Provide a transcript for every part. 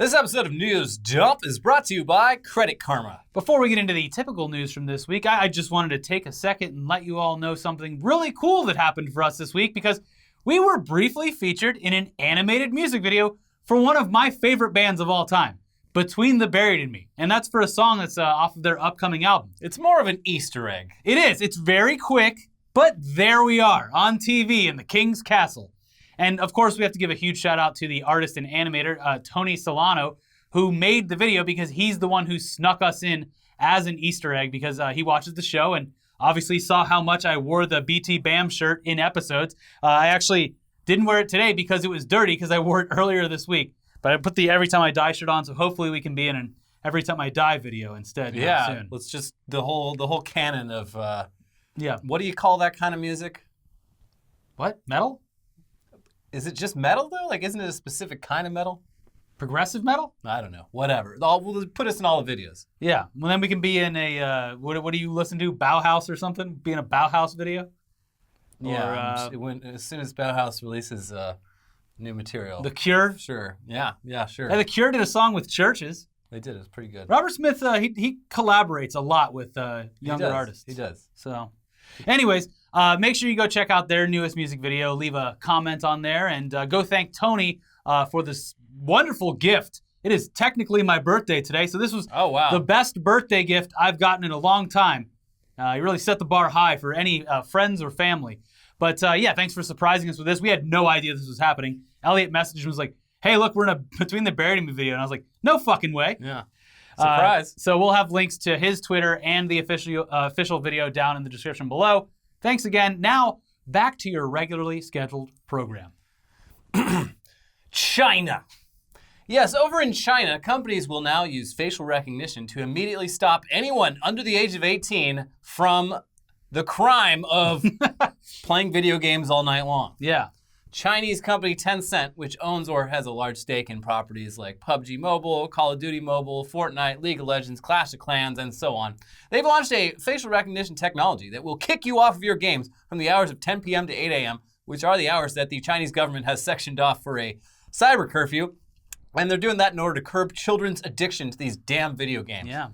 This episode of News Dump is brought to you by Credit Karma. Before we get into the typical news from this week, I just wanted to take a second and let you all know something really cool that happened for us this week because we were briefly featured in an animated music video for one of my favorite bands of all time, Between the Buried and Me. And that's for a song that's off of their upcoming album. It's more of an Easter egg. It is. It's very quick, but there we are on TV in the King's Castle. And of course, we have to give a huge shout out to the artist and animator, Tony Solano, who made the video because he's the one who snuck us in as an Easter egg because he watches the show and obviously saw how much I wore the BT Bam shirt in episodes. I actually didn't wear it today because it was dirty because I wore it earlier this week. But I put the Every Time I Die shirt on, so hopefully we can be in an Every Time I Die video instead. Yeah, soon. Let's just the whole canon of yeah. What do you call that kind of music? What? Metal? Is it just metal though? Like, isn't it a specific kind of metal? Progressive metal? I don't know. Whatever. We'll put us in all the videos. Yeah. Well, then we can be in a what do you listen to? Bauhaus or something? Be in a Bauhaus video? Yeah. As soon as Bauhaus releases new material. The Cure? Sure. Yeah, sure. Hey, The Cure did a song with Churches. They did. It was pretty good. Robert Smith, he collaborates a lot with younger artists. He does. So, anyways, make sure you go check out their newest music video. Leave a comment on there and go thank Tony for this wonderful gift. It is technically my birthday today, so this was the best birthday gift I've gotten in a long time. You really set the bar high for any friends or family. But yeah, thanks for surprising us with this. We had no idea this was happening. Elliot messaged and was like, hey, look, we're in a Between the Buried and Me video. And I was like, no fucking way. Yeah. Surprise. So we'll have links to his Twitter and the official video down in the description below. Thanks again. Now, back to your regularly scheduled program. China. Yes, over in China, companies will now use facial recognition to immediately stop anyone under the age of 18 from the crime of playing video games all night long. Yeah. Chinese company Tencent, which owns or has a large stake in properties like PUBG Mobile, Call of Duty Mobile, Fortnite, League of Legends, Clash of Clans, and so on. They've launched a facial recognition technology that will kick you off of your games from the hours of 10 p.m. to 8 a.m., which are the hours that the Chinese government has sectioned off for a cyber curfew. And they're doing that in order to curb children's addiction to these damn video games. Yeah.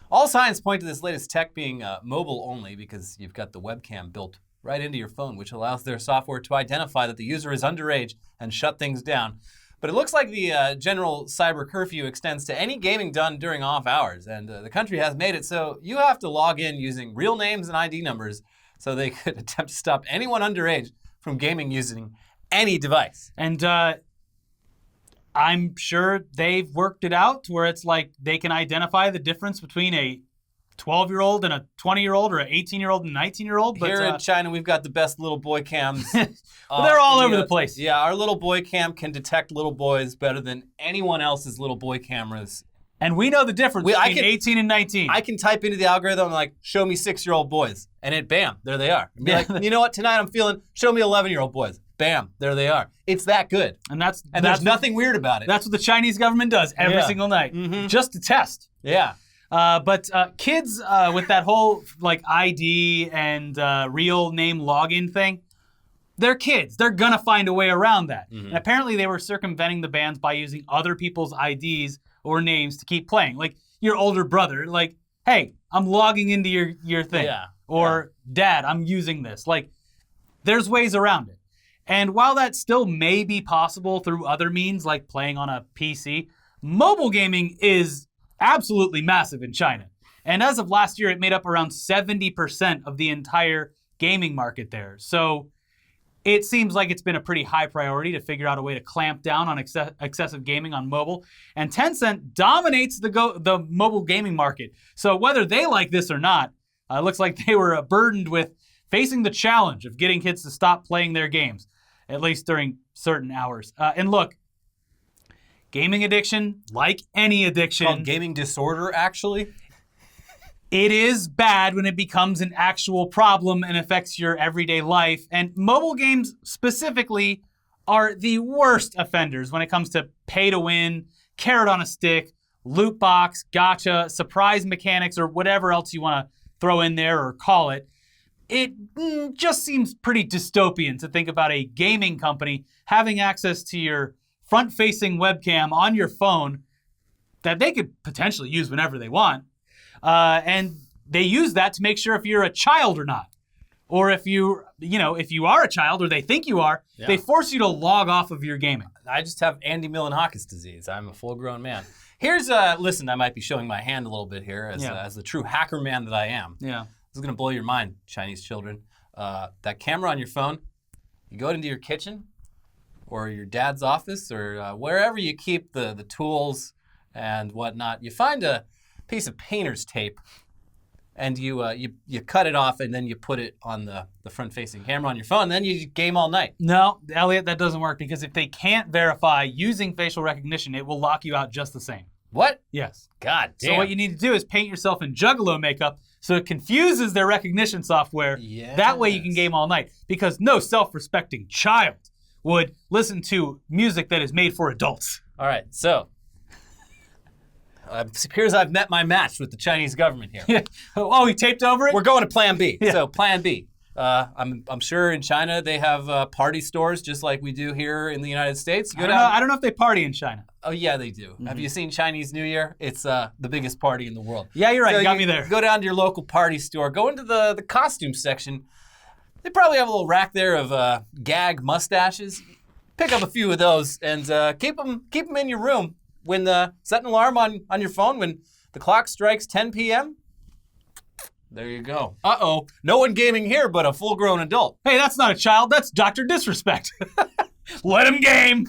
All signs point to this latest tech being mobile only because you've got the webcam built right into your phone, which allows their software to identify that the user is underage and shut things down. But it looks like the general cyber curfew extends to any gaming done during off hours, and the country has made it so you have to log in using real names and ID numbers so they could attempt to stop anyone underage from gaming using any device. And I'm sure they've worked it out to where it's like they can identify the difference between a 12-year-old and a 20-year-old or an 18-year-old and a 19-year-old. But here in China, we've got the best little boy cams. Well, they're all over the place. Yeah, our little boy cam can detect little boys better than anyone else's little boy cameras. And we know the difference between 18 and 19. I can type into the algorithm like, show me 6-year-old boys. And it, bam, there they are. And be like, you know what, tonight I'm feeling, show me 11-year-old boys. Bam, there they are. It's that good. And there's nothing weird about it. That's what the Chinese government does every single night, just to test. Yeah. But kids with that whole like ID and real name login thing, they're kids. They're gonna find a way around that. And apparently they were circumventing the bans by using other people's IDs or names to keep playing. Like your older brother, like, hey, I'm logging into your thing. Yeah. Or Dad, I'm using this. Like, there's ways around it. And while that still may be possible through other means like playing on a PC, mobile gaming is absolutely massive in China. And as of last year, it made up around 70% of the entire gaming market there. So it seems like it's been a pretty high priority to figure out a way to clamp down on excessive gaming on mobile. And Tencent dominates the mobile gaming market. So whether they like this or not, it looks like they were burdened with facing the challenge of getting kids to stop playing their games, at least during certain hours. And look, gaming addiction, like any addiction. Called gaming disorder, actually. It is bad when it becomes an actual problem and affects your everyday life. And mobile games specifically are the worst offenders when it comes to pay to win, carrot on a stick, loot box, gotcha, surprise mechanics, or whatever else you want to throw in there or call it. It just seems pretty dystopian to think about a gaming company having access to your front-facing webcam on your phone that they could potentially use whenever they want. And they use that to make sure if you're a child or not. Or if if you are a child or they think you are, they force you to log off of your gaming. I just have Andy Milonakis disease. I'm a full-grown man. Here's listen, I might be showing my hand a little bit here as the true hacker man that I am. Yeah. This is going to blow your mind, Chinese children. That camera on your phone, you go into your kitchen or your dad's office or wherever you keep the tools and whatnot, you find a piece of painter's tape and you cut it off and then you put it on the front-facing camera on your phone, and then you game all night. No, Elliot, that doesn't work because if they can't verify using facial recognition, it will lock you out just the same. What? Yes. God damn. So what you need to do is paint yourself in Juggalo makeup so it confuses their recognition software. Yes. That way you can game all night. Because no self-respecting child would listen to music that is made for adults. All right, so it appears I've met my match with the Chinese government here. Oh, he taped over it? We're going to Plan B. Yeah. So Plan B. I'm sure in China they have party stores just like we do here in the United States. I don't know if they party in China. Oh, yeah, they do. Mm-hmm. Have you seen Chinese New Year? It's the biggest party in the world. Yeah, you're right. So you got me there. Go down to your local party store. Go into the costume section. They probably have a little rack there of gag mustaches. Pick up a few of those and keep them in your room. When set an alarm on your phone when the clock strikes 10 p.m., there you go. Uh-oh. No one gaming here but a full-grown adult. Hey, that's not a child. That's Dr. Disrespect. Let him game.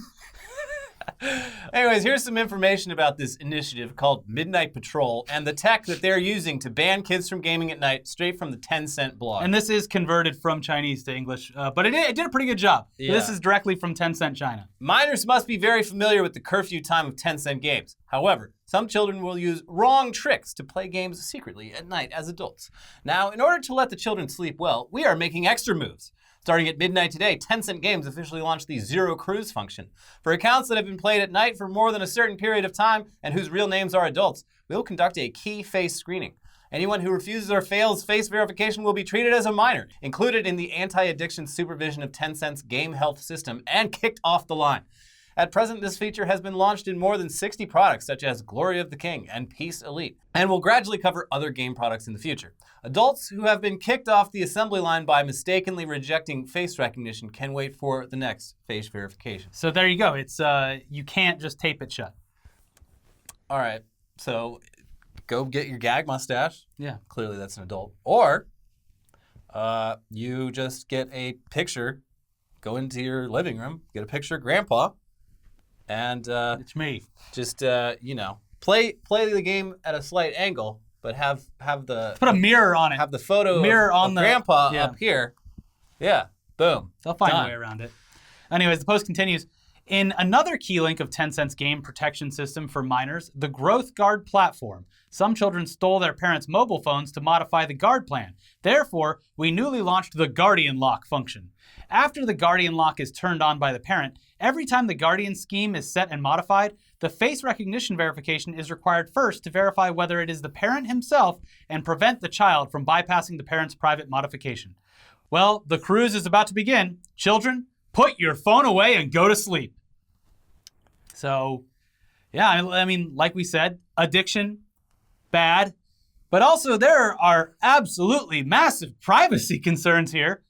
Anyways, here's some information about this initiative called Midnight Patrol and the tech that they're using to ban kids from gaming at night straight from the Tencent blog. And this is converted from Chinese to English, but it did a pretty good job. Yeah. This is directly from Tencent China. Minors must be very familiar with the curfew time of Tencent games. However, some children will use wrong tricks to play games secretly at night as adults. Now, in order to let the children sleep well, we are making extra moves. Starting at midnight today, Tencent Games officially launched the Zero Cruise function. For accounts that have been played at night for more than a certain period of time and whose real names are adults, we will conduct a key face screening. Anyone who refuses or fails face verification will be treated as a minor, included in the anti-addiction supervision of Tencent's game health system, and kicked off the line. At present, this feature has been launched in more than 60 products, such as Glory of the King and Peace Elite, and will gradually cover other game products in the future. Adults who have been kicked off the assembly line by mistakenly rejecting face recognition can wait for the next face verification. So there you go. It's you can't just tape it shut. All right, so go get your gag mustache. Yeah. Clearly that's an adult. Or you just get a picture, go into your living room, get a picture of Grandpa, and it's me. Just play the game at a slight angle, but have the put a mirror on it. Have the photo of on Grandpa up here. Yeah, boom. They'll find a way around it. Anyways, the post continues. In another key link of Tencent's game protection system for minors, the Growth Guard platform, some children stole their parents' mobile phones to modify the guard plan. Therefore, we newly launched the Guardian Lock function. After the Guardian Lock is turned on by the parent, every time the Guardian scheme is set and modified, the face recognition verification is required first to verify whether it is the parent himself and prevent the child from bypassing the parent's private modification. Well, the cruise is about to begin. Children, put your phone away and go to sleep. So, yeah, I mean, like we said, addiction, bad, but also there are absolutely massive privacy concerns here.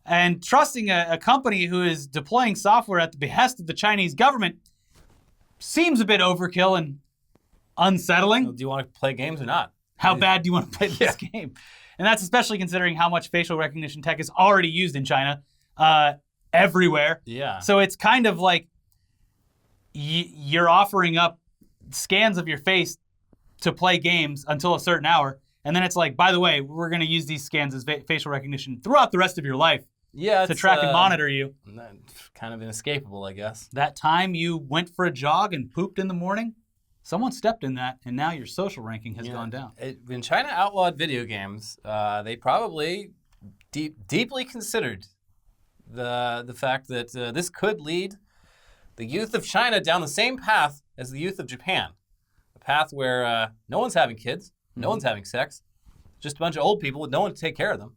And trusting a company who is deploying software at the behest of the Chinese government seems a bit overkill and unsettling. Well, do you want to play games or not? How bad do you want to play this game? And that's especially considering how much facial recognition tech is already used in China everywhere. Yeah. So it's kind of like you're offering up scans of your face to play games until a certain hour. And then it's like, by the way, we're going to use these scans as facial recognition throughout the rest of your life. Yeah, to track and monitor you. Kind of inescapable, I guess. That time you went for a jog and pooped in the morning, someone stepped in that, and now your social ranking has gone down. When China outlawed video games, they probably deeply considered the fact that this could lead the youth of China down the same path as the youth of Japan. A path where no one's having kids, no one's having sex, just a bunch of old people with no one to take care of them.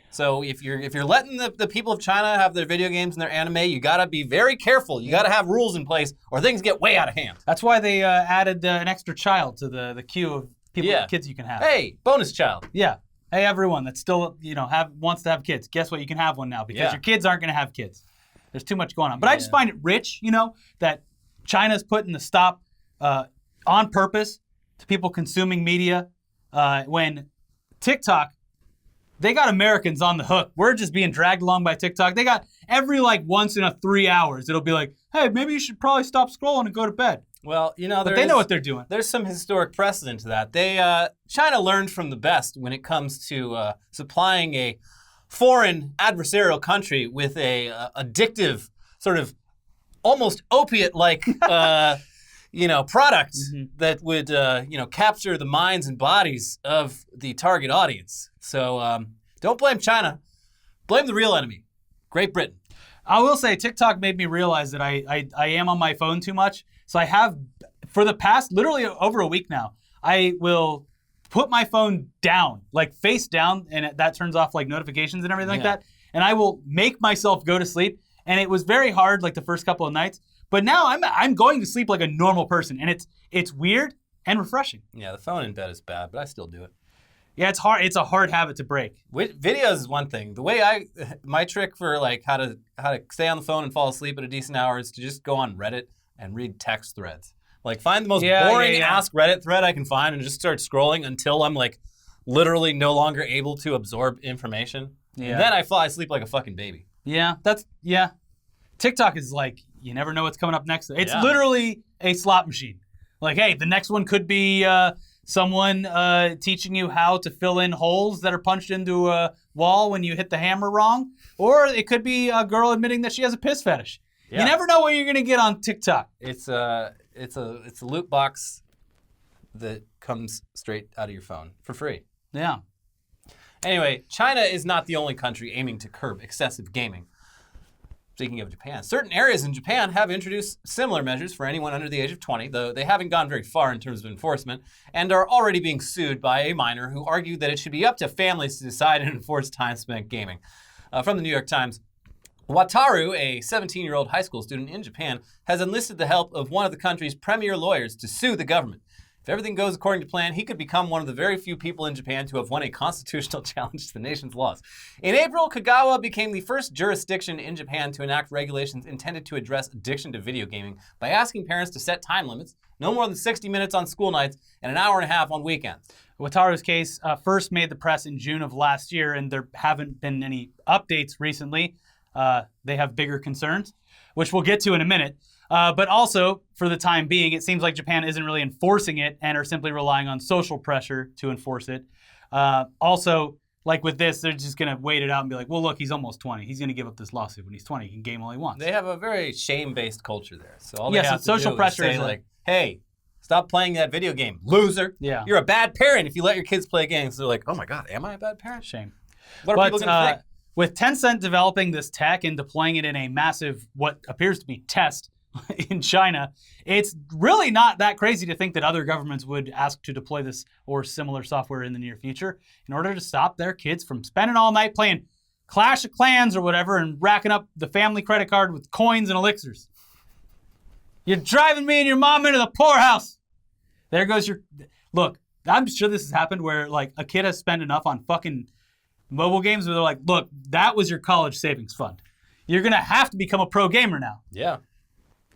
So if you're letting the people of China have their video games and their anime, you gotta be very careful. You gotta have rules in place, or things get way out of hand. That's why they added an extra child to the queue of kids you can have. Hey, bonus child. Yeah. Hey, everyone that still wants to have kids. Guess what? You can have one now because your kids aren't going to have kids. There's too much going on. But I just find it rich, that China's putting the stop on purpose to people consuming media when TikTok. They got Americans on the hook. We're just being dragged along by TikTok. They got every once in a 3 hours, it'll be like, hey, maybe you should probably stop scrolling and go to bed. Well, but they know what they're doing. There's some historic precedent to that. China learned from the best when it comes to supplying a foreign adversarial country with a addictive, sort of almost opiate-like product that would capture the minds and bodies of the target audience. So don't blame China. Blame the real enemy, Great Britain. I will say TikTok made me realize that I am on my phone too much. So I have, for the past literally over a week now, I will put my phone down, face down, and that turns off notifications and everything like that. And I will make myself go to sleep. And it was very hard the first couple of nights. But now I'm going to sleep like a normal person, and it's weird and refreshing. Yeah, the phone in bed is bad, but I still do it. Yeah, it's hard. It's a hard habit to break. Videos is one thing. The way my trick for how to stay on the phone and fall asleep at a decent hour is to just go on Reddit and read text threads. Find the most boring Ask Reddit thread I can find and just start scrolling until I'm literally no longer able to absorb information. Yeah. And then I fall asleep like a fucking baby. Yeah, TikTok is you never know what's coming up next. It's literally a slot machine. Hey, the next one could be someone teaching you how to fill in holes that are punched into a wall when you hit the hammer wrong. Or it could be a girl admitting that she has a piss fetish. Yeah. You never know what you're going to get on TikTok. It's a loot box that comes straight out of your phone for free. Yeah. Anyway, China is not the only country aiming to curb excessive gaming. Speaking of Japan, certain areas in Japan have introduced similar measures for anyone under the age of 20, though they haven't gone very far in terms of enforcement, and are already being sued by a minor who argued that it should be up to families to decide and enforce time spent gaming. From the New York Times, Wataru, a 17-year-old high school student in Japan, has enlisted the help of one of the country's premier lawyers to sue the government. If everything goes according to plan, he could become one of the very few people in Japan to have won a constitutional challenge to the nation's laws. In April, Kagawa became the first jurisdiction in Japan to enact regulations intended to address addiction to video gaming by asking parents to set time limits, no more than 60 minutes on school nights and an hour and a half on weekends. Wataru's case first made the press in June of last year, and there haven't been any updates recently. They have bigger concerns, which we'll get to in a minute. But also, for the time being, it seems like Japan isn't really enforcing it and are simply relying on social pressure to enforce it. Also, with this, they're just going to wait it out and be like, well, look, he's almost 20. He's going to give up this lawsuit when he's 20. He can game all he wants. They have a very shame-based culture there. So all they have to social do pressure is say, hey, stop playing that video game, loser. Yeah. You're a bad parent if you let your kids play games. They're like, oh, my God, am I a bad parent? Shame. What are people going to think? With Tencent developing this tech and deploying it in a massive, what appears to be test in China, it's really not that crazy to think that other governments would ask to deploy this or similar software in the near future in order to stop their kids from spending all night playing Clash of Clans or whatever and racking up the family credit card with coins and elixirs. You're driving me and your mom into the poorhouse. There goes your... Look, I'm sure this has happened where a kid has spent enough on fucking mobile games where they're like, look, that was your college savings fund. You're going to have to become a pro gamer now. Yeah.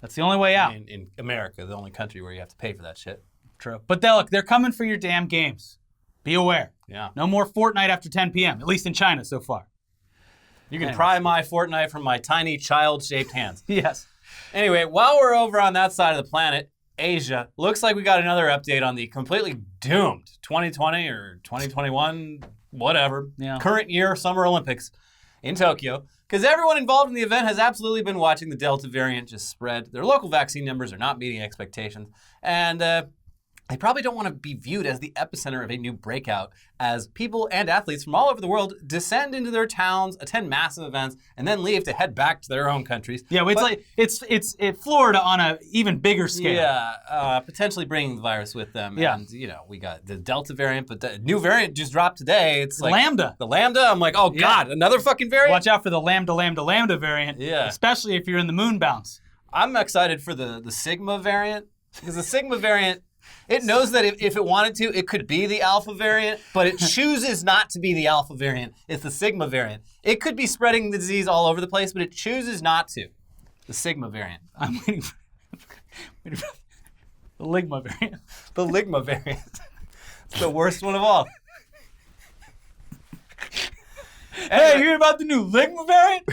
That's the only way out. In America, the only country where you have to pay for that shit. True. But they're coming for your damn games. Be aware. Yeah. No more Fortnite after 10 p.m., at least in China so far. You can pry my Fortnite from my tiny child-shaped hands. Yes. Anyway, while we're over on that side of the planet, Asia, looks like we got another update on the completely doomed 2020 or 2021, whatever, current year Summer Olympics in Tokyo. Because everyone involved in the event has absolutely been watching the Delta variant just spread. Their local vaccine numbers are not meeting expectations. And they probably don't want to be viewed as the epicenter of a new breakout as people and athletes from all over the world descend into their towns, attend massive events, and then leave to head back to their own countries. Yeah, it's Florida on a even bigger scale. Yeah, potentially bringing the virus with them. Yeah. And, we got the Delta variant, but the new variant just dropped today. It's like Lambda. The Lambda. I'm like, oh, God, another fucking variant? Watch out for the Lambda variant. Yeah. Especially if you're in the moon bounce. I'm excited for the Sigma variant because the Sigma variant, it knows that if it wanted to, it could be the Alpha variant, but it chooses not to be the Alpha variant. It's the Sigma variant. It could be spreading the disease all over the place, but it chooses not to. The Sigma variant. I'm waiting for the Ligma variant. The Ligma variant. It's the worst one of all. Hey, you hear about the new Ligma variant?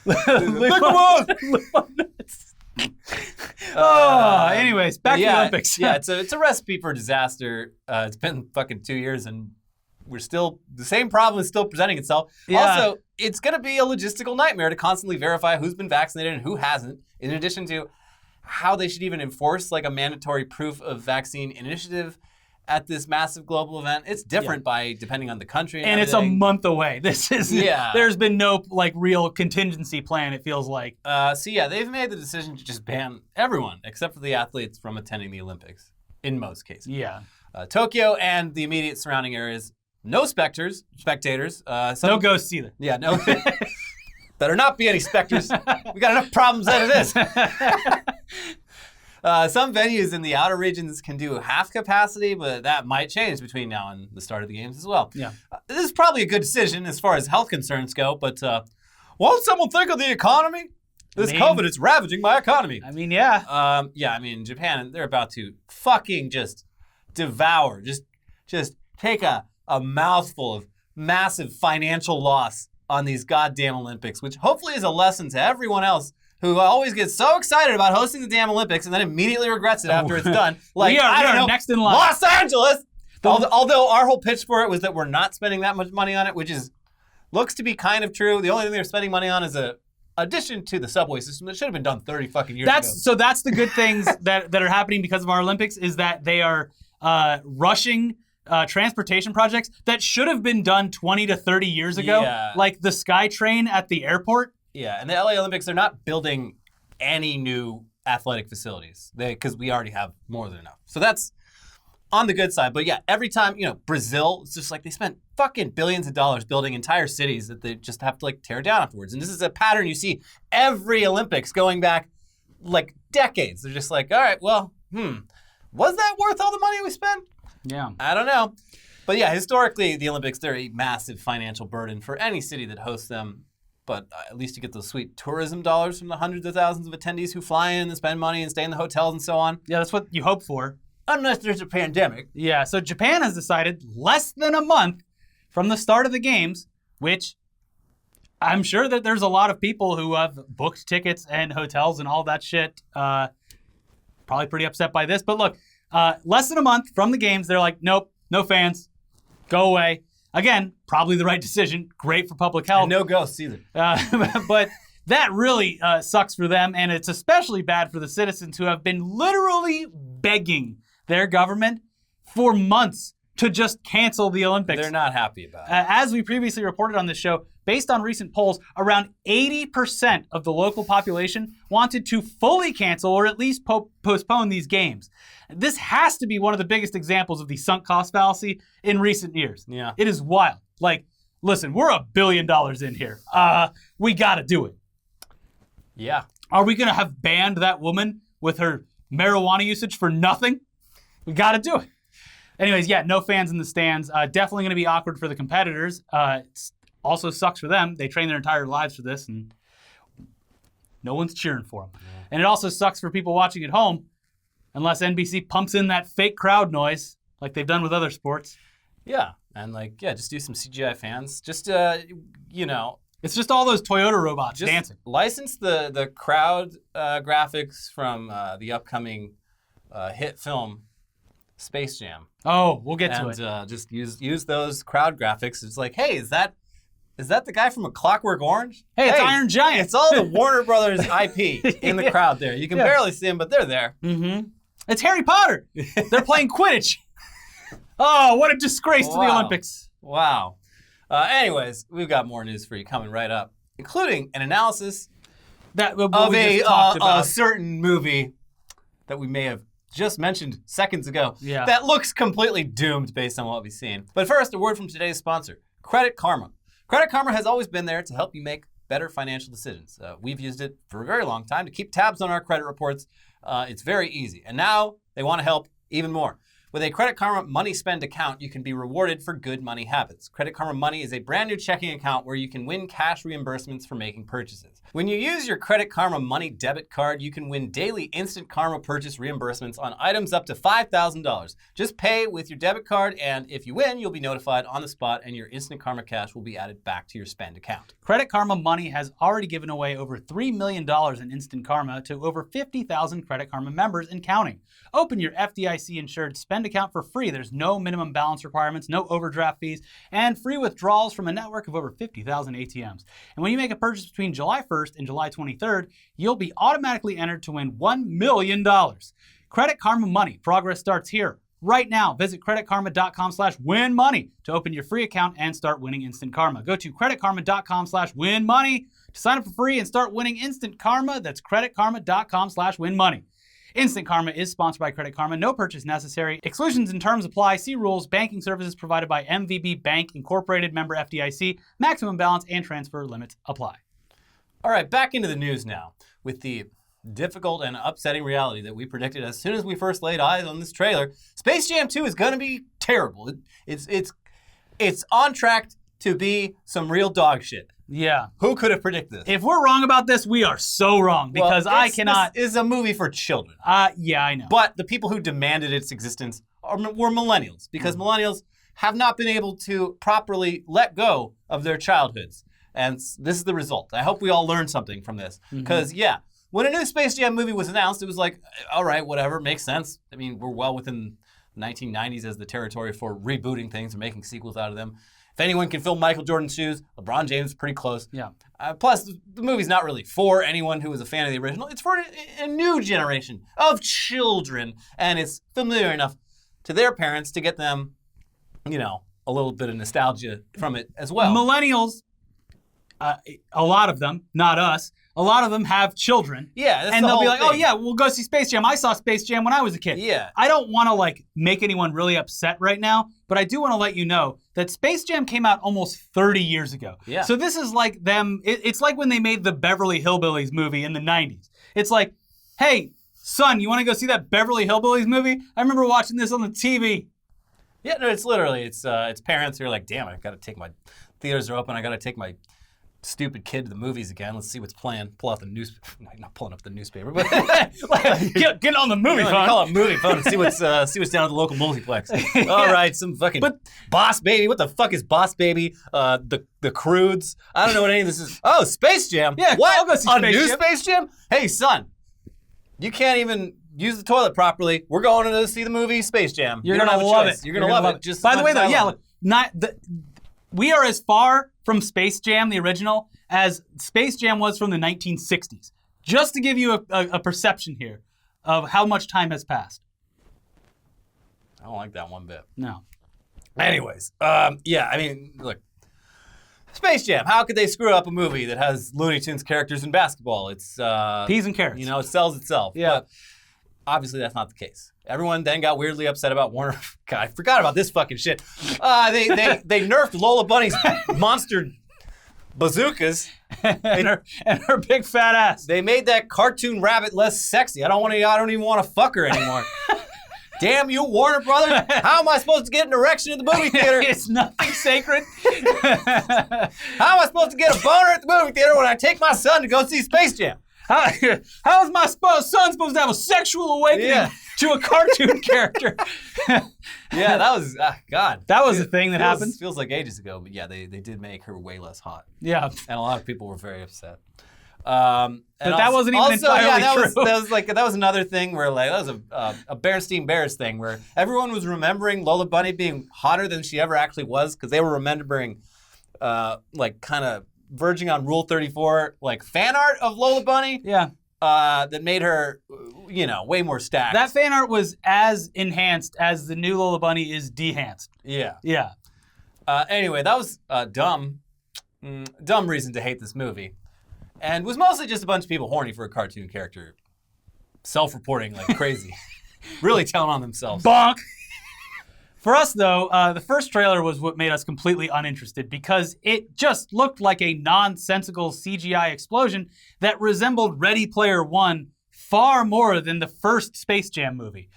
Ligma nuts. Anyways, back to the Olympics. Yeah, it's a recipe for disaster. It's been fucking 2 years and the same problem is still presenting itself. Yeah. Also, it's going to be a logistical nightmare to constantly verify who's been vaccinated and who hasn't, in addition to how they should even enforce like a mandatory proof of vaccine initiative at this massive global event. It's different depending on the country and it's a month away. There's been no like real contingency plan, it feels like. They've made the decision to just ban everyone except for the athletes from attending the Olympics in most cases. Yeah. Tokyo and the immediate surrounding areas, no spectators. No ghosts either. Yeah, no. Better not be any specters. We got enough problems as it is. Some venues in the outer regions can do half capacity, but that might change between now and the start of the games as well. Yeah. This is probably a good decision as far as health concerns go, but won't someone think of the economy? This COVID is ravaging my economy. I mean, yeah. Japan, they're about to fucking just devour, just take a mouthful of massive financial loss on these goddamn Olympics, which hopefully is a lesson to everyone else who always gets so excited about hosting the damn Olympics and then immediately regrets it after it's done. Like, we are next in line. Los Angeles! Although our whole pitch for it was that we're not spending that much money on it, which looks to be kind of true. The only thing they're spending money on is a addition to the subway system that should have been done 30 fucking years ago. So that's the good things that are happening because of our Olympics is that they are rushing transportation projects that should have been done 20 to 30 years ago, like the SkyTrain at the airport. Yeah, and the LA Olympics, they're not building any new athletic facilities because we already have more than enough. So that's on the good side. But yeah, every time, Brazil, it's just like they spent fucking billions of dollars building entire cities that they just have to like tear down afterwards. And this is a pattern you see every Olympics going back like decades. They're just like, all right, well, was that worth all the money we spent? Yeah. I don't know. But yeah, historically, the Olympics, they're a massive financial burden for any city that hosts them. But at least you get those sweet tourism dollars from the hundreds of thousands of attendees who fly in and spend money and stay in the hotels and so on. Yeah, that's what you hope for. Unless there's a pandemic. Yeah, so Japan has decided less than a month from the start of the games, which I'm sure that there's a lot of people who have booked tickets and hotels and all that shit. Probably pretty upset by this. But look, less than a month from the games, they're like, nope, no fans, go away. Again, probably the right decision. Great for public health. And no ghosts either. But that really sucks for them, and it's especially bad for the citizens who have been literally begging their government for months to just cancel the Olympics. They're not happy about it. As we previously reported on this show, based on recent polls, around 80% of the local population wanted to fully cancel or at least postpone these games. This has to be one of the biggest examples of the sunk cost fallacy in recent years. Yeah. It is wild. Like, listen, we're $1 billion in here. We got to do it. Yeah. Are we going to have banned that woman with her marijuana usage for nothing? We got to do it. Anyways, yeah, no fans in the stands. Definitely going to be awkward for the competitors. It also sucks for them. They train their entire lives for this, and no one's cheering for them. Yeah. And it also sucks for people watching at home, unless NBC pumps in that fake crowd noise like they've done with other sports. Yeah, and just do some CGI fans. Just, It's just all those Toyota robots dancing. License the crowd graphics from the upcoming hit film Space Jam. Oh, we'll get to it. And just use those crowd graphics. It's like, hey, is that the guy from A Clockwork Orange? Hey, it's Iron Giant. It's all the Warner Brothers IP in the crowd there. You can barely see them, but they're there. Mm-hmm. It's Harry Potter. They're playing Quidditch. Oh, what a disgrace to the Olympics. Wow. Anyways, we've got more news for you coming right up, including an analysis of a certain movie that we may have just mentioned seconds ago that looks completely doomed based on what we've seen. But first, a word from today's sponsor, Credit Karma. Credit Karma has always been there to help you make better financial decisions. We've used it for a very long time to keep tabs on our credit reports. It's very easy. And now they want to help even more. With a Credit Karma Money Spend account, you can be rewarded for good money habits. Credit Karma Money is a brand new checking account where you can win cash reimbursements for making purchases. When you use your Credit Karma Money debit card, you can win daily instant Karma purchase reimbursements on items up to $5,000. Just pay with your debit card, and if you win, you'll be notified on the spot, and your instant Karma cash will be added back to your spend account. Credit Karma Money has already given away over $3 million in instant Karma to over 50,000 Credit Karma members and counting. Open your FDIC-insured spend account for free. There's no minimum balance requirements, no overdraft fees, and free withdrawals from a network of over 50,000 ATMs. And when you make a purchase between July 1st and July 23rd, you'll be automatically entered to win $1 million. Credit Karma Money. Progress starts here. Right now, visit creditkarma.com/winmoney to open your free account and start winning instant Karma. Go to creditkarma.com/winmoney to sign up for free and start winning instant Karma. That's creditkarma.com/winmoney. Instant Karma is sponsored by Credit Karma. No purchase necessary. Exclusions and terms apply. See rules. Banking services provided by MVB Bank Incorporated, member FDIC. Maximum balance and transfer limits apply. All right, back into the news now with the difficult and upsetting reality that we predicted as soon as we first laid eyes on this trailer. Space Jam 2 is going to be terrible. It's on track to be some real dog shit. Yeah. Who could have predicted this? If we're wrong about this, we are so wrong because I cannot. This is a movie for children. Yeah, I know. But the people who demanded its existence were millennials because millennials have not been able to properly let go of their childhoods. And this is the result. I hope we all learn something from this because, when a new Space Jam movie was announced, it was like, all right, whatever, makes sense. I mean, we're well within the 1990s as the territory for rebooting things and making sequels out of them. If anyone can fill Michael Jordan's shoes, LeBron James is pretty close. Yeah. Plus, the movie's not really for anyone who was a fan of the original. It's for a new generation of children, and it's familiar enough to their parents to get them, a little bit of nostalgia from it as well. Millennials, a lot of them, not us, a lot of them have children. Yeah, and they'll be like, oh yeah, we'll go see Space Jam. I saw Space Jam when I was a kid. Yeah. I don't want to make anyone really upset right now, but I do want to let you know that Space Jam came out almost 30 years ago. Yeah. So this is like them, it's like when they made the Beverly Hillbillies movie in the 90s. It's like, hey, son, you want to go see that Beverly Hillbillies movie? I remember watching this on the TV. Yeah, no, it's literally, it's parents who are like, damn, I got to take my, theaters are open, I got to take my stupid kid to the movies again. Let's see what's playing. Pull out the news. Not pulling up the newspaper, but get on the movie phone. Call it movie phone and see what's down at the local multiplex. All right, some fucking Boss Baby. What the fuck is Boss Baby? The Croods. I don't know what any of this is. Oh, Space Jam. Yeah, what? I'll go see a new Space Jam? Hey, son, you can't even use the toilet properly. We're going to see the movie Space Jam. You're gonna love it. You're gonna love it. Just by the way, though, we are as far from Space Jam, the original, as Space Jam was from the 1960s. Just to give you a perception here of how much time has passed. I don't like that one bit. No. Anyways, look, Space Jam. How could they screw up a movie that has Looney Tunes characters in basketball? It's peas and carrots. It sells itself. Yeah. But obviously, that's not the case. Everyone then got weirdly upset about Warner. God, I forgot about this fucking shit. They nerfed Lola Bunny's monster bazookas and her big fat ass. They made that cartoon rabbit less sexy. I don't even want to fuck her anymore. Damn you, Warner Brothers! How am I supposed to get an erection in the movie theater? It's nothing sacred. How am I supposed to get a boner at the movie theater when I take my son to go see Space Jam? How is my son supposed to have a sexual awakening to a cartoon character? Yeah, that was, God. That was a thing that happened. Feels like ages ago, but yeah, they did make her way less hot. Yeah. And a lot of people were very upset. But that wasn't even entirely true. That was another thing where that was a Bernstein Bears thing where everyone was remembering Lola Bunny being hotter than she ever actually was because they were remembering kind of verging on Rule 34 fan art of Lola Bunny. Yeah. That made her way more stacked. That fan art was as enhanced as the new Lola Bunny is dehanced. Yeah. Yeah. Anyway, that was dumb reason to hate this movie. And was mostly just a bunch of people horny for a cartoon character. Self-reporting like crazy. Really telling on themselves. Bonk! For us, though, the first trailer was what made us completely uninterested because it just looked like a nonsensical CGI explosion that resembled Ready Player One far more than the first Space Jam movie.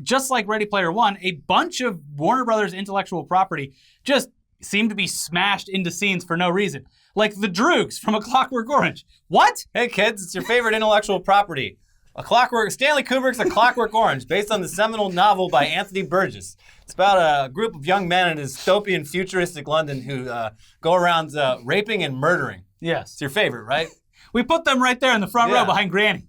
Just like Ready Player One, a bunch of Warner Brothers intellectual property just seemed to be smashed into scenes for no reason. Like the Droogs from A Clockwork Orange. What? Hey kids, it's your favorite intellectual property. Stanley Kubrick's A Clockwork Orange, based on the seminal novel by Anthony Burgess. It's about a group of young men in a dystopian futuristic London who go around raping and murdering. Yes. It's your favorite, right? We put them right there in the front row behind Granny.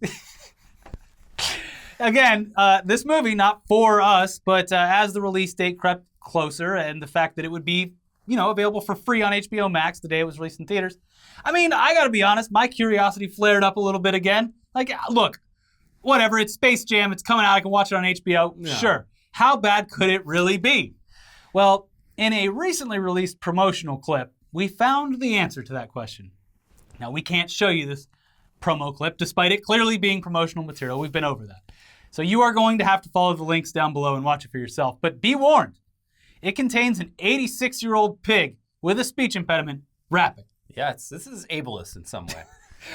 Again, this movie, not for us, but as the release date crept closer and the fact that it would be, available for free on HBO Max the day it was released in theaters. I mean, I gotta be honest, my curiosity flared up a little bit again. Like, look, whatever, it's Space Jam, it's coming out, I can watch it on HBO. Yeah. Sure. How bad could it really be? Well, in a recently released promotional clip, we found the answer to that question. Now, we can't show you this promo clip, despite it clearly being promotional material. We've been over that. So you are going to have to follow the links down below and watch it for yourself. But be warned, it contains an 86-year-old pig with a speech impediment rapping. Yeah, this is ableist in some way.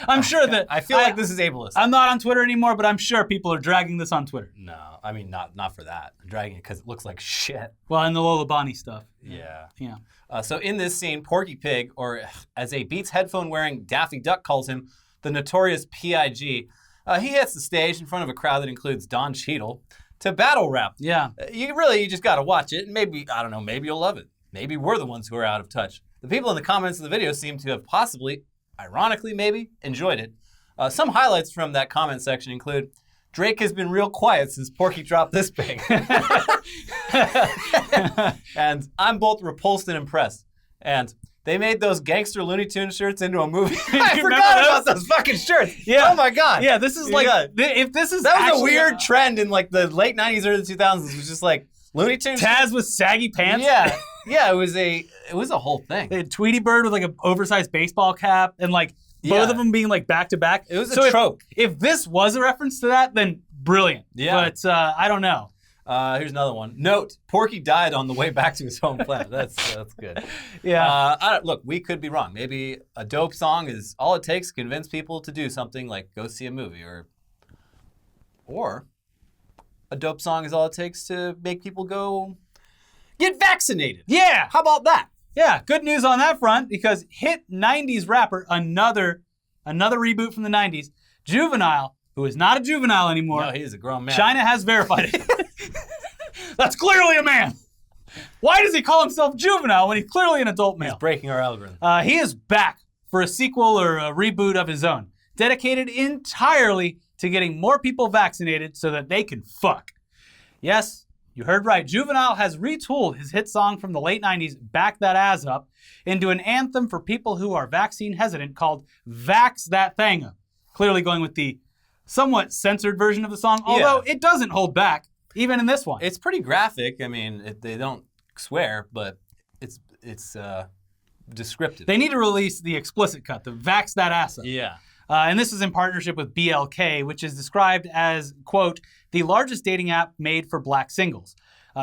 I'm sure that... I feel like this is ableist. I'm not on Twitter anymore, but I'm sure people are dragging this on Twitter. No, I mean, not for that. I'm dragging it because it looks like shit. Well, and the Lola Bunny stuff. Yeah. Yeah. So in this scene, Porky Pig, or as a Beats headphone-wearing Daffy Duck calls him, the notorious PIG, he hits the stage in front of a crowd that includes Don Cheadle to battle rap. Yeah. You just got to watch it. And maybe you'll love it. Maybe we're the ones who are out of touch. The people in the comments of the video seem to have possibly, ironically maybe, enjoyed it. Some highlights from that comment section include, Drake has been real quiet since Porky dropped this pig. And I'm both repulsed and impressed. And they made those gangster Looney Tunes shirts into a movie. I forgot about those fucking shirts. Yeah. Oh my God. Yeah, this is like, if this is That was a weird trend in like the late 90s, early 2000s. It was just like Looney Tunes. Taz with saggy pants. Yeah. Yeah, it was a whole thing. They had Tweety Bird with like an oversized baseball cap and like both of them being like back to back. It was a trope. If this was a reference to that, then brilliant. Yeah. But I don't know. Here's another one. Note, Porky died on the way back to his home planet. That's good. Yeah. Look, we could be wrong. Maybe a dope song is all it takes to convince people to do something like go see a movie, or a dope song is all it takes to make people go get vaccinated. Yeah. How about that? Yeah. Good news on that front because hit 90s rapper, another reboot from the 90s, Juvenile, who is not a juvenile anymore. No, he's a grown man. China has verified it. That's clearly a man. Why does he call himself juvenile when he's clearly an adult male? He's breaking our algorithm. He is back for a sequel or a reboot of his own, dedicated entirely to getting more people vaccinated so that they can fuck. Yes, you heard right. Juvenile has retooled his hit song from the late 90s, Back That Ass Up, into an anthem for people who are vaccine hesitant called VAX That Thang Up. Clearly going with the somewhat censored version of the song, although it doesn't hold back, even in this one. It's pretty graphic. I mean, they don't swear, but it's descriptive. They need to release the explicit cut, the Vax That Ass Up. Yeah. And this is in partnership with BLK, which is described as, quote, the largest dating app made for black singles.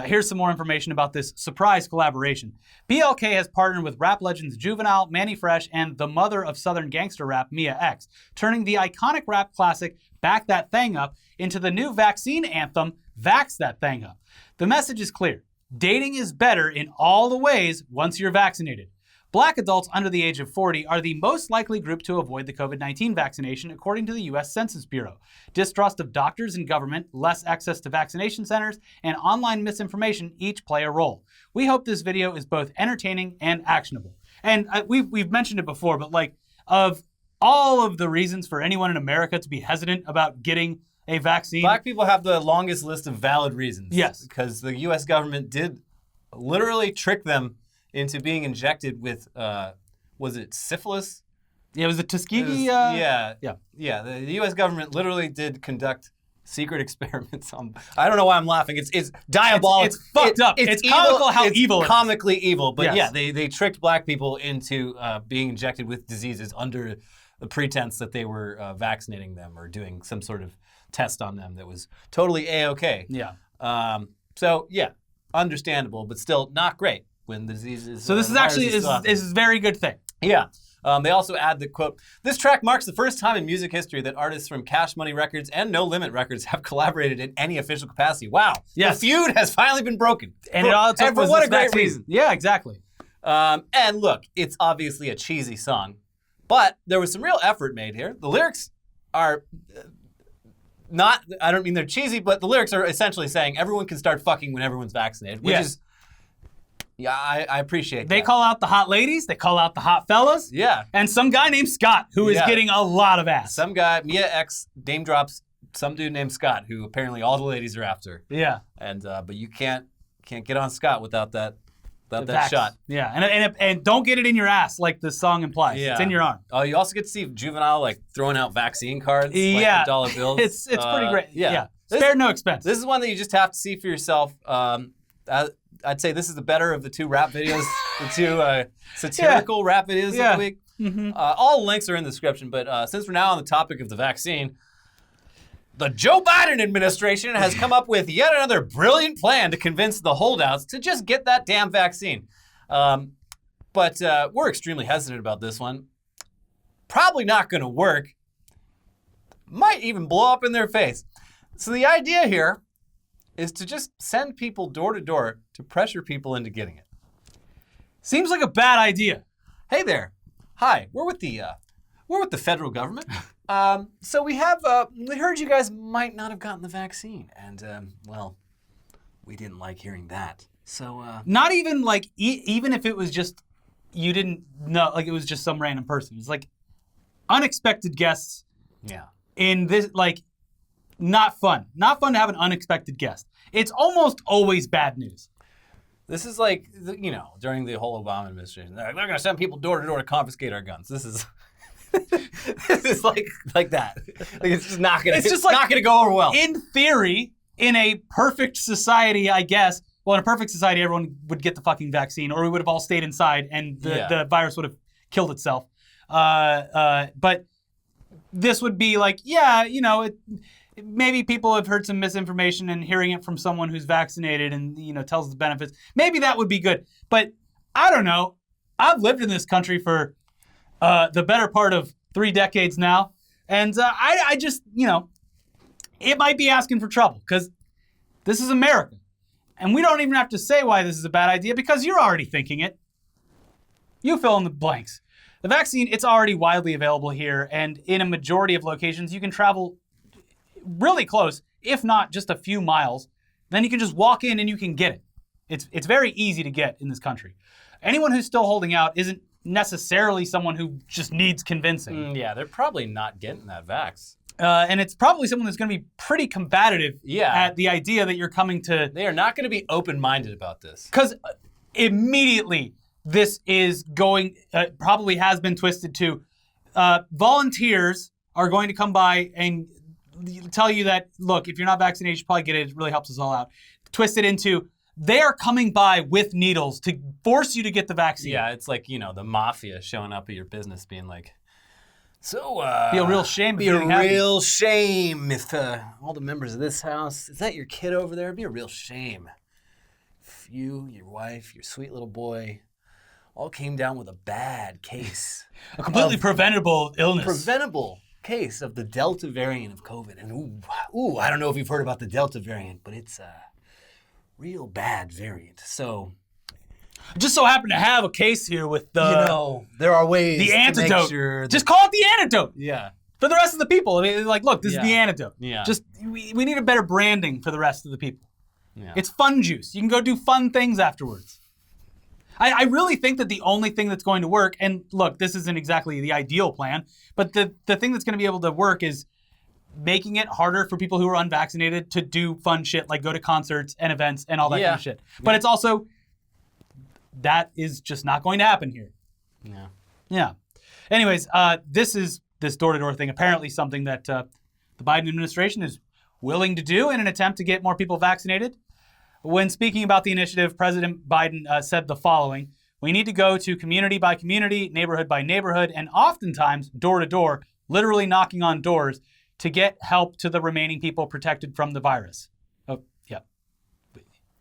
Here's some more information about this surprise collaboration. BLK has partnered with rap legends Juvenile, Manny Fresh, and the mother of Southern gangster rap, Mia X, turning the iconic rap classic Back That Thang Up into the new vaccine anthem, Vax That Thang Up. The message is clear. Dating is better in all the ways once you're vaccinated. Black adults under the age of 40 are the most likely group to avoid the COVID-19 vaccination, according to the U.S. Census Bureau. Distrust of doctors and government, less access to vaccination centers, and online misinformation each play a role. We hope this video is both entertaining and actionable. And we've mentioned it before, but like, of all of the reasons for anyone in America to be hesitant about getting a vaccine, Black people have the longest list of valid reasons. Yes. Because the U.S. government did literally trick them into being injected with, was it syphilis? Yeah, it was a Tuskegee. Yeah. The U.S. government literally did conduct secret experiments on. I don't know why I'm laughing. It's diabolical. It's fucked up. It's comical how evil it is. Comically evil. But Yes. yeah, they tricked black people into being injected with diseases under the pretense that they were vaccinating them or doing some sort of test on them that was totally A-okay. Yeah. So yeah, understandable, but still not great when the disease is. So this is actually is a very good thing. Yeah. They also add the quote, "This track marks the first time in music history that artists from Cash Money Records and No Limit Records have collaborated in any official capacity." Wow. Yes. The feud has finally been broken. And it all took was what this a great vaccine. reason. Yeah, exactly. And look, it's obviously a cheesy song, but there was some real effort made here. The lyrics are not, I don't mean they're cheesy, but the lyrics are essentially saying everyone can start fucking when everyone's vaccinated, which Yes. is, yeah, I appreciate They that. call out the hot ladies. They call out the hot fellas. Yeah. And some guy named Scott who is Yeah. getting a lot of ass. Some guy, Mia X, name drops some dude named Scott, who apparently all the ladies are after. Yeah. And but you can't get on Scott without that The that vax. shot. Yeah. And don't get it in your ass like the song implies. Yeah. It's in your arm. Oh, you also get to see Juvenile like throwing out vaccine cards, Yeah. like the dollar bills. It's pretty great. Yeah. Spare no expense. This is one that you just have to see for yourself. I'd say this is the better of the two rap videos, the two satirical rap videos of the week. Mm-hmm. All links are in the description, but since we're now on the topic of the vaccine, the Joe Biden administration has come up with yet another brilliant plan to convince the holdouts to just get that damn vaccine. But we're extremely hesitant about this one. Probably not going to work. Might even blow up in their face. So the idea here is to just send people door to door to pressure people into getting it. Seems like a bad idea. Hey there. Hi, we're with the federal government. So we heard you guys might not have gotten the vaccine, and well, we didn't like hearing that. So Not even like even if it was just you didn't know, like it was just some random person. It's like unexpected guests yeah, in this, like not fun. Not fun to have an unexpected guest. It's almost always bad news. this is like during the whole Obama administration, they're going to send people door to door to confiscate our guns. This is this is like that. Like it's just not gonna. It's just like not gonna go over well. In theory, in a perfect society, I guess. Well, in a perfect society, everyone would get the fucking vaccine, or we would have all stayed inside, and the virus would have killed itself. But this would be like, maybe people have heard some misinformation and hearing it from someone who's vaccinated and tells the benefits. Maybe that would be good. But I don't know. I've lived in this country for the better part of 3 decades now, and I just it might be asking for trouble because this is America. And we don't even have to say why this is a bad idea because you're already thinking it. You fill in the blanks. The vaccine, it's already widely available here, and in a majority of locations, you can travel really close, if not just a few miles. Then you can just walk in and you can get it. It's very easy to get in this country. Anyone who's still holding out isn't necessarily someone who just needs convincing. Yeah, they're probably not getting that vax. And it's probably someone that's going to be pretty combative at the idea that you're coming to... They are not going to be open-minded about this. Because immediately this is going, probably has been twisted to, volunteers are going to come by and tell you that, look, if you're not vaccinated, you should probably get it. It really helps us all out. Twisted into, they are coming by with needles to force you to get the vaccine. Yeah, it's like, the mafia showing up at your business being like, so, be a real shame. Be a real shame if all the members of this house, is that your kid over there? It'd be a real shame if you, your wife, your sweet little boy, all came down with a bad case. A completely preventable illness. Preventable case of the Delta variant of COVID. And ooh, I don't know if you've heard about the Delta variant, but it's a real bad variant. So... just so happen to have a case here with the... there are ways the to antidote. make sure just call it the antidote. Yeah. For the rest of the people. I mean, like, look, this is the antidote. Yeah. Just, we need a better branding for the rest of the people. Yeah. It's fun juice. You can go do fun things afterwards. I really think that the only thing that's going to work, and look, this isn't exactly the ideal plan, but the thing that's going to be able to work is making it harder for people who are unvaccinated to do fun shit, like go to concerts and events and all that kind of shit. But it's also... that is just not going to happen here. Yeah. Yeah. Anyways, this door-to-door thing, apparently something that the Biden administration is willing to do in an attempt to get more people vaccinated. When speaking about the initiative, President Biden said the following: "We need to go to community by community, neighborhood by neighborhood, and oftentimes door to door, literally knocking on doors to get help to the remaining people protected from the virus." Oh, yeah.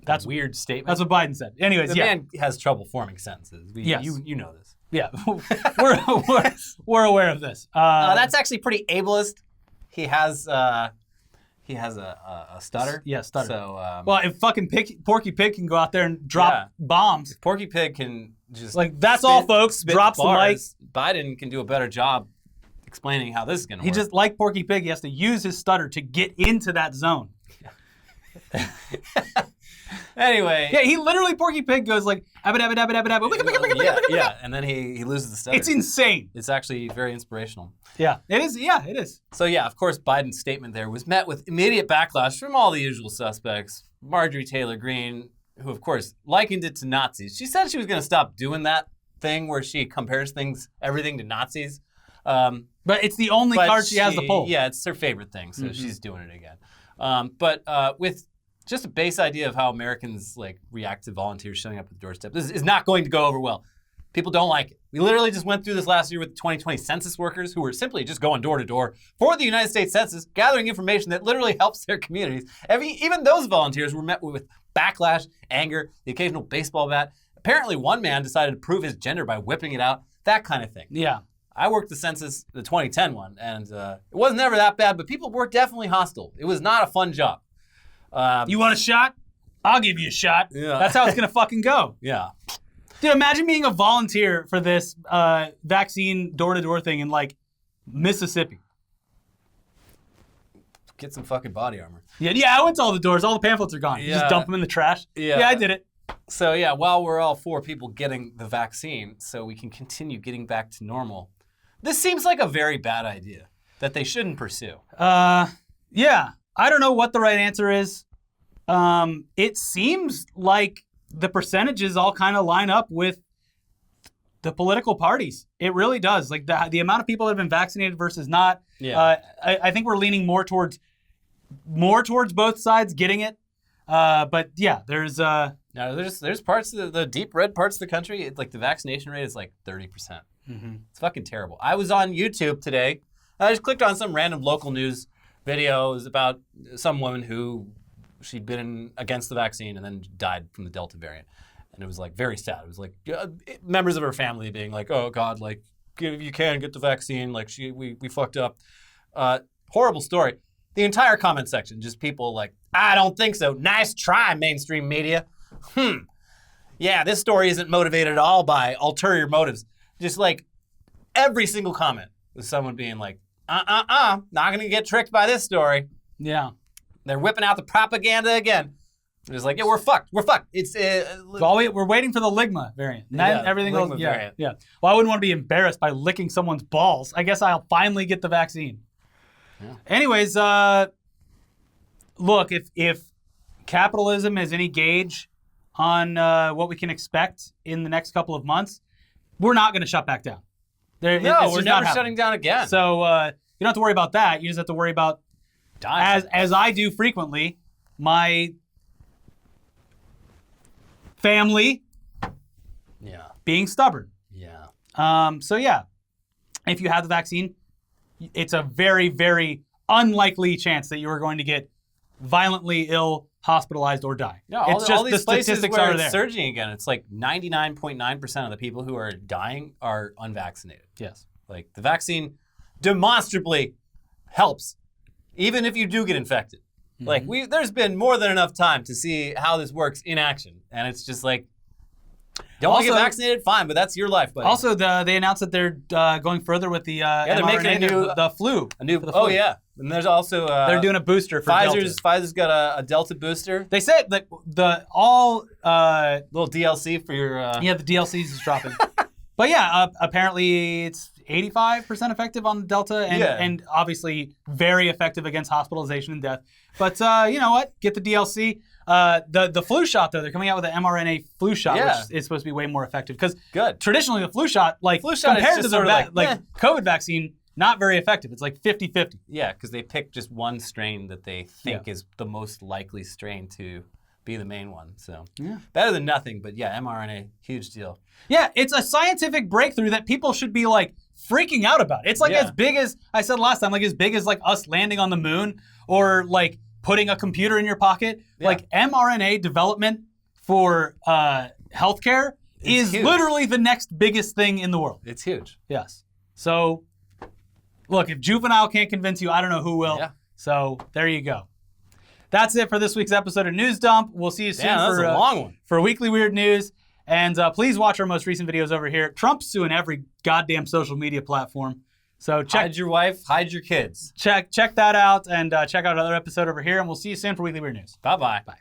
That's a weird statement. That's what Biden said. Anyways, the man has trouble forming sentences. Yes. You know this. Yeah, we're aware of this. That's actually pretty ableist. He has a stutter. Yeah, stutter. So, well, if fucking Porky Pig can go out there and drop bombs. Porky Pig can just that's all, folks. Drops the mic. Biden can do a better job explaining how this is going to work. He just, like Porky Pig, he has to use his stutter to get into that zone. Anyway. Yeah, he literally, Porky Pig goes like, yeah, and then he loses the stutter. It's insane. It's actually very inspirational. Yeah, it is. Yeah, it is. So yeah, of course, Biden's statement there was met with immediate backlash from all the usual suspects. Marjorie Taylor Greene, who of course likened it to Nazis. She said she was going to stop doing that thing where she compares everything to Nazis. But it's the only card she has to pull. Yeah, it's her favorite thing, so she's doing it again. But with just a base idea of how Americans react to volunteers showing up at the doorstep, this is not going to go over well. People don't like it. We literally just went through this last year with the 2020 census workers who were simply just going door to door for the United States Census, gathering information that literally helps their communities. Even those volunteers were met with backlash, anger, the occasional baseball bat. Apparently one man decided to prove his gender by whipping it out, that kind of thing. Yeah. I worked the census, the 2010 one, and it wasn't ever that bad, but people were definitely hostile. It was not a fun job. You want a shot? I'll give you a shot. Yeah. That's how it's going to fucking go. Yeah. Dude, imagine being a volunteer for this vaccine door-to-door thing in, Mississippi. Get some fucking body armor. Yeah, I went to all the doors. All the pamphlets are gone. You just dump them in the trash. Yeah, I did it. So, yeah, while we're all for people getting the vaccine so we can continue getting back to normal, this seems like a very bad idea that they shouldn't pursue. Yeah. I don't know what the right answer is. It seems like the percentages all kind of line up with the political parties. It really does. The amount of people that have been vaccinated versus not. Yeah. I think we're leaning more towards both sides getting it. But yeah, there's parts of the deep red parts of the country. It's the vaccination rate is 30%. Mm-hmm. It's fucking terrible. I was on YouTube today. I just clicked on some random local news video. It was about some woman who she'd been against the vaccine and then died from the Delta variant. And it was very sad. It was members of her family being oh God, if you can get the vaccine, we fucked up. Horrible story. The entire comment section, just people I don't think so. Nice try, mainstream media. Yeah, this story isn't motivated at all by ulterior motives. Just every single comment was someone being not gonna get tricked by this story. Yeah. They're whipping out the propaganda again. It's yeah, we're fucked. We're fucked. It's we're waiting for the Ligma variant. Everything else. Variant. Yeah. Well, I wouldn't want to be embarrassed by licking someone's balls. I guess I'll finally get the vaccine. Yeah. Anyways, look, if capitalism is any gauge on what we can expect in the next couple of months, we're not going to shut back down. We're never shutting down again. So you don't have to worry about that. You just have to worry about, as I do frequently, my family being stubborn. Yeah. So yeah, if you have the vaccine, it's a very, very unlikely chance that you are going to get violently ill, hospitalized, or die. No, all these places where it's surging again, it's 99.9% of the people who are dying are unvaccinated. Yes. The vaccine demonstrably helps, even if you do get infected. Mm-hmm. There's been more than enough time to see how this works in action, and it's just don't want to get vaccinated, fine, but that's your life, buddy. Also, they announced that they're going further with the they're making the flu. Oh yeah, and there's also they're doing a booster for Pfizer's got a Delta booster. They said that the little DLC for your the DLCs is dropping. But yeah, apparently it's 85% effective on the Delta and obviously very effective against hospitalization and death. But you know what? Get the DLC. The flu shot, though, they're coming out with an mRNA flu shot, which is supposed to be way more effective. Because traditionally the flu shot, compared to the COVID vaccine, not very effective. It's like 50-50. Yeah, because they pick just one strain that they think is the most likely strain to be the main one. So better than nothing, but yeah, mRNA, huge deal. Yeah, it's a scientific breakthrough that people should be like freaking out about. It's like as big as, I said last time, like as big as like us landing on the moon or like putting a computer in your pocket. Yeah. Like mRNA development for healthcare is huge. Literally the next biggest thing in the world. It's huge. Yes. So, look, if Juvenile can't convince you, I don't know who will. Yeah. So, there you go. That's it for this week's episode of News Dump. We'll see you soon for a long one. For Weekly Weird News. And please watch our most recent videos over here. Trump's suing every goddamn social media platform. So hide your wife, hide your kids. Check that out and check out another episode over here. And we'll see you soon for Weekly Weird News. Bye-bye. Bye.